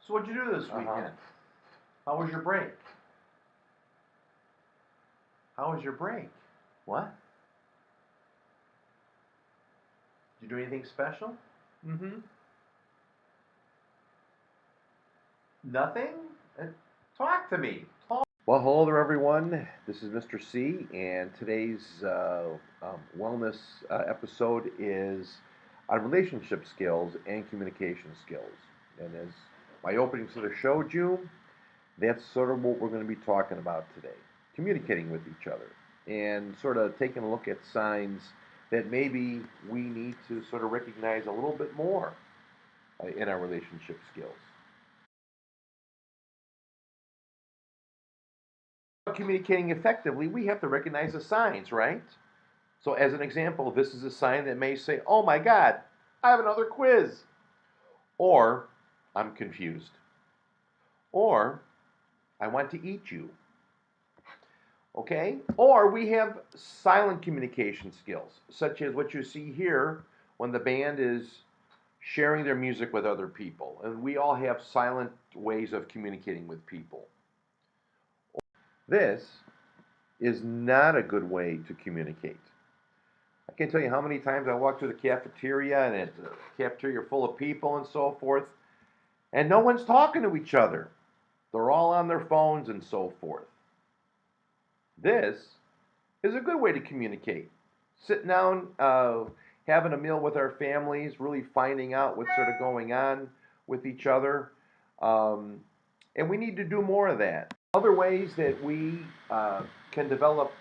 So what'd you do this weekend? How was your break? How was your break? What? Did you do anything special? Mm-hmm. Nothing? Talk to me. Talk. Well, hello there, everyone. This is Mr. C, and today's wellness episode is on relationship skills and communication skills. And as my opening sort of showed you, that's sort of what we're going to be talking about today. Communicating with each other and sort of taking a look at signs that maybe we need to sort of recognize a little bit more in our relationship skills. Communicating effectively, we have to recognize the signs, right? So, as an example, this is a sign that may say, "Oh my God, I have another quiz," or "I'm confused," or "I want to eat you." Okay? Or we have silent communication skills, such as what you see here when the band is sharing their music with other people. And we all have silent ways of communicating with people. This is not a good way to communicate. I can't tell you how many times I walk through the cafeteria and it's a cafeteria full of people and so forth, and no one's talking to each other. They're all on their phones and so forth. This is a good way to communicate. Sitting down, having a meal with our families, really finding out what's sort of going on with each other. Um, and we need to do more of that. Other ways that we can develop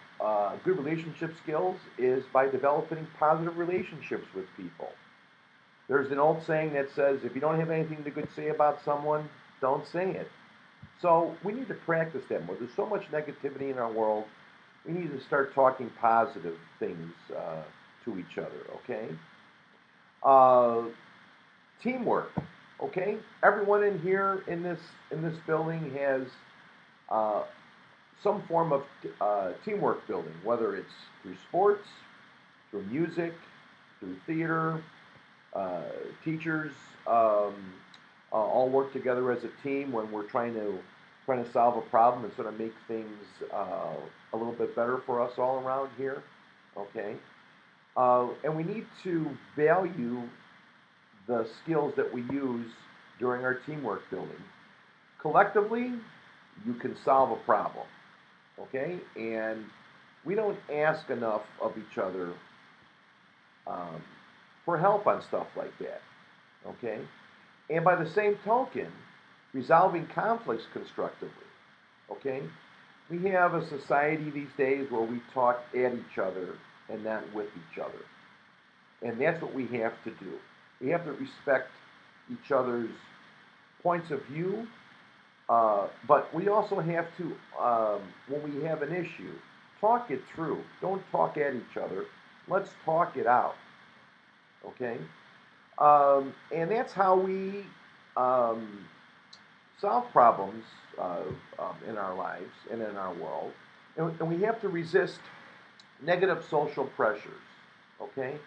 good relationship skills is by developing positive relationships with people. There's an old saying that says, if you don't have anything to good say about someone, don't say it. So we need to practice that more. There's so much negativity in our world. We need to start talking positive things to each other, okay? Uh, Teamwork, okay? Everyone in here in this building has uh, some form of teamwork building, whether it's through sports, through music, through theater, uh, teachers all work together as a team when we're trying to solve a problem and sort of make things a little bit better for us all around here. Okay, and we need to value the skills that we use during our teamwork building. Collectively, you can solve a problem. Okay, and we don't ask enough of each other um, for help on stuff like that. Okay, and by the same token, resolving conflicts constructively. Okay, we have a society these days where we talk at each other and not with each other, and that's what we have to do. We have to respect each other's points of view, but we also have to, when we have an issue, talk it through. Don't talk at each other. Let's talk it out. Okay? And that's how we um, solve problems in our lives and in our world. And we have to resist negative social pressures. Okay?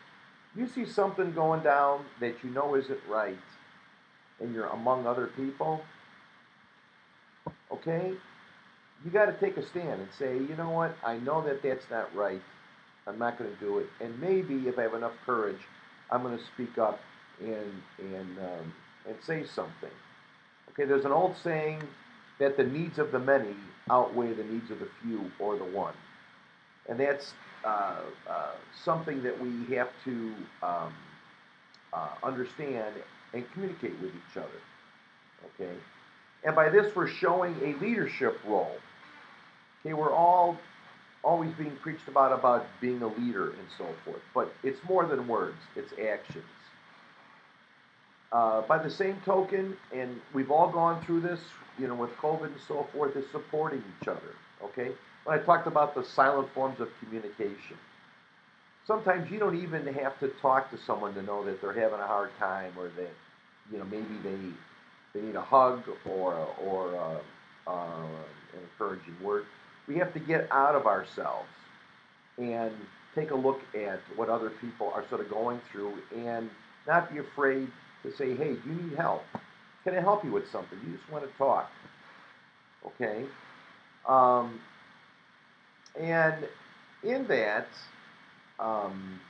You see something going down that you know isn't right, and you're among other people, okay? You got to take a stand and say, you know what? I know that that's not right. I'm not going to do it. And maybe if I have enough courage, I'm going to speak up and say something. Okay, there's an old saying that the needs of the many outweigh the needs of the few or the one, and that's uh, uh, something that we have to understand and communicate with each other. Okay, and by this we're showing a leadership role. Okay, we're all always being preached about being a leader and so forth, but it's more than words; it's actions. By the same token, and we've all gone through this, you know, with COVID and so forth, is supporting each other. Okay, when I talked about the silent forms of communication, sometimes you don't even have to talk to someone to know that they're having a hard time or that, you know, maybe they need a hug an encouraging word. We have to get out of ourselves and take a look at what other people are sort of going through and not be afraid to say, hey, do you need help? Can I help you with something? You just want to talk. Okay? Um, and in that, um,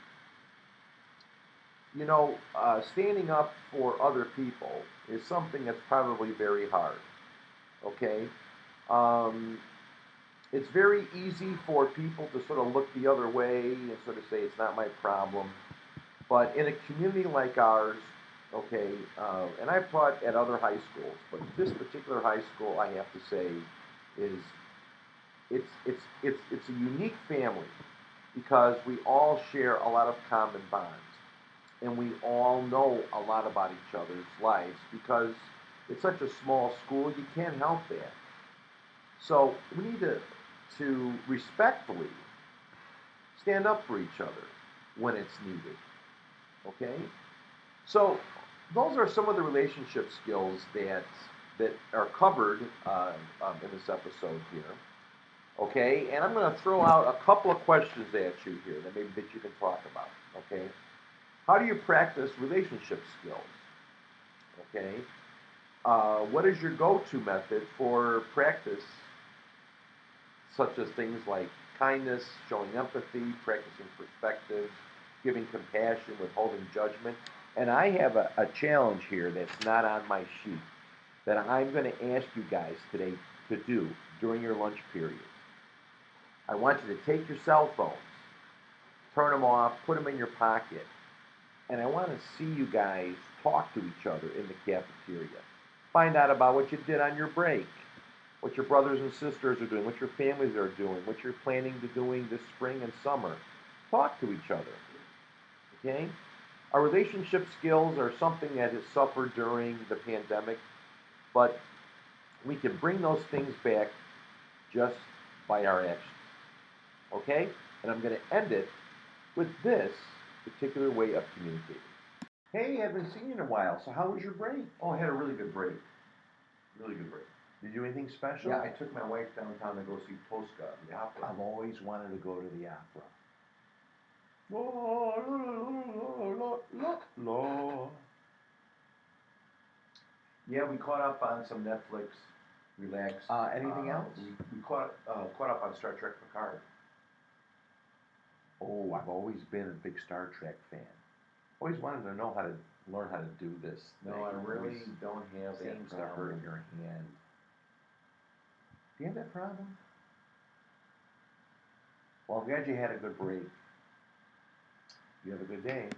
standing up for other people is something that's probably very hard. Okay? Um, it's very easy for people to sort of look the other way and sort of say it's not my problem. But in a community like ours, okay, and I've taught at other high schools, but this particular high school, I have to say, is it's a unique family because we all share a lot of common bonds, and we all know a lot about each other's lives because it's such a small school. You can't help that. So we need to respectfully stand up for each other when it's needed. Okay? So those are some of the relationship skills that are covered in this episode here. Okay, and I'm going to throw out a couple of questions at you here that you can talk about. Okay, how do you practice relationship skills? Okay, what is your go-to method for practice, such as things like kindness, showing empathy, practicing perspective, giving compassion, withholding judgment? And I have a challenge here that's not on my sheet that I'm going to ask you guys today to do during your lunch period. I want you to take your cell phones, turn them off, put them in your pocket, and I want to see you guys talk to each other in the cafeteria. Find out about what you did on your break, what your brothers and sisters are doing, what your families are doing, what you're planning to doing this spring and summer. Talk to each other, okay? Our relationship skills are something that has suffered during the pandemic, but we can bring those things back just by our actions. Okay? And I'm going to end it with this particular way of communicating. Hey, I haven't seen you in a while, so how was your break? Oh, I had a really good break. Really good break. Did you do anything special? Yeah, I took my wife downtown to go see Tosca, the opera. I've always wanted to go to the opera. Yeah, we caught up on some Netflix. Relax. Anything else? We caught up on Star Trek Picard. Oh, I've always been a big Star Trek fan. Always wanted to know how to learn how to do this. No, thing. I really Always don't have that seems to hurt problem. your hand. Do you have that problem? Well, I'm glad you had a good break. You have a good day.